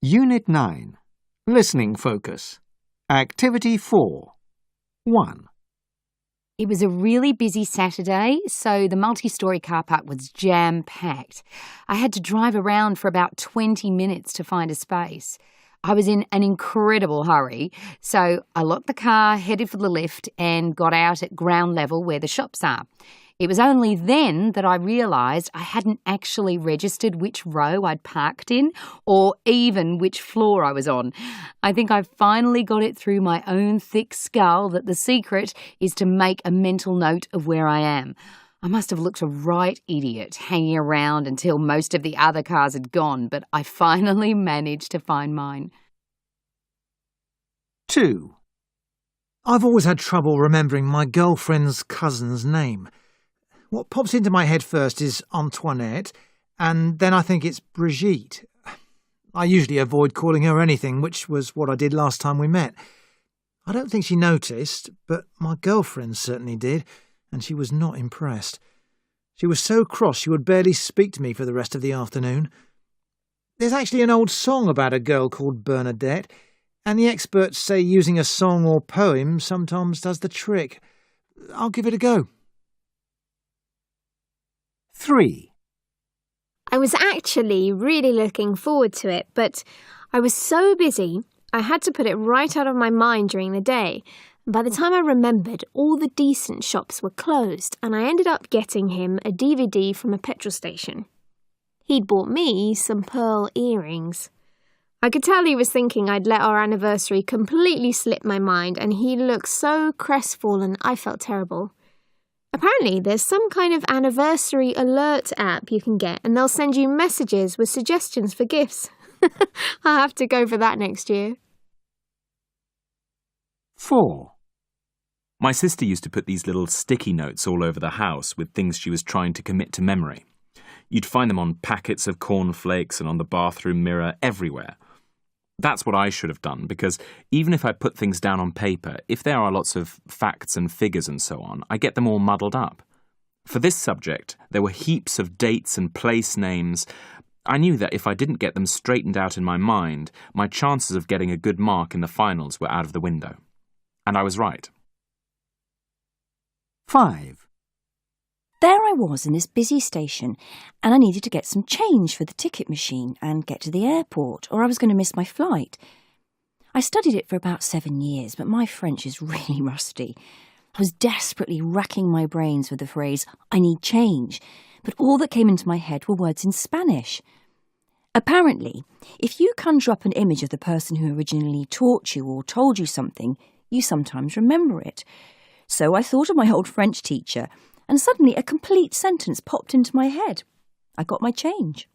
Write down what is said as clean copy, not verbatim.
Unit 9. Listening Focus. Activity 4. 1. It was a really busy Saturday, so the multi-storey car park was jam-packed. I had to drive around for about 20 minutes to find a space. I was in an incredible hurry, so I locked the car, headed for the lift, and got out at ground level where the shops are. It was only then that I realised I hadn't actually registered which row I'd parked in or even which floor I was on. I think I finally got it through my own thick skull that the secret is to make a mental note of where I am. I must have looked a right idiot hanging around until most of the other cars had gone, but I finally managed to find mine. 2. I've always had trouble remembering my girlfriend's cousin's name. What pops into my head first is Antoinette, and then I think it's Brigitte. I usually avoid calling her anything, which was what I did last time we met. I don't think she noticed, but my girlfriend certainly did, and she was not impressed. She was so cross she would barely speak to me for the rest of the afternoon. There's actually an old song about a girl called Bernadette, and the experts say using a song or poem sometimes does the trick. I'll give it a go. 3. I was actually really looking forward to it, but I was so busy I had to put it right out of my mind during the day. By the time I remembered, all the decent shops were closed, and I ended up getting him a DVD from a petrol station. He'd bought me some pearl earrings. I could tell he was thinking I'd let our anniversary completely slip my mind, and he looked so crestfallen I felt terrible. Apparently, there's some kind of anniversary alert app you can get, and they'll send you messages with suggestions for gifts. I'll have to go for that next year. 4. My sister used to put these little sticky notes all over the house with things she was trying to commit to memory. You'd find them on packets of cornflakes and on the bathroom mirror, everywhere. That's what I should have done, because even if I put things down on paper, if there are lots of facts and figures and so on, I get them all muddled up. For this subject, there were heaps of dates and place names. I knew that if I didn't get them straightened out in my mind, my chances of getting a good mark in the finals were out of the window. And I was right. 5. There I was in this busy station, and I needed to get some change for the ticket machine and get to the airport, or I was going to miss my flight. I studied it for about 7 years, but my French is really rusty. I was desperately racking my brains for the phrase, "I need change," but all that came into my head were words in Spanish. Apparently, if you conjure up an image of the person who originally taught you or told you something, you sometimes remember it. So I thought of my old French teacher, and suddenly a complete sentence popped into my head. I got my change.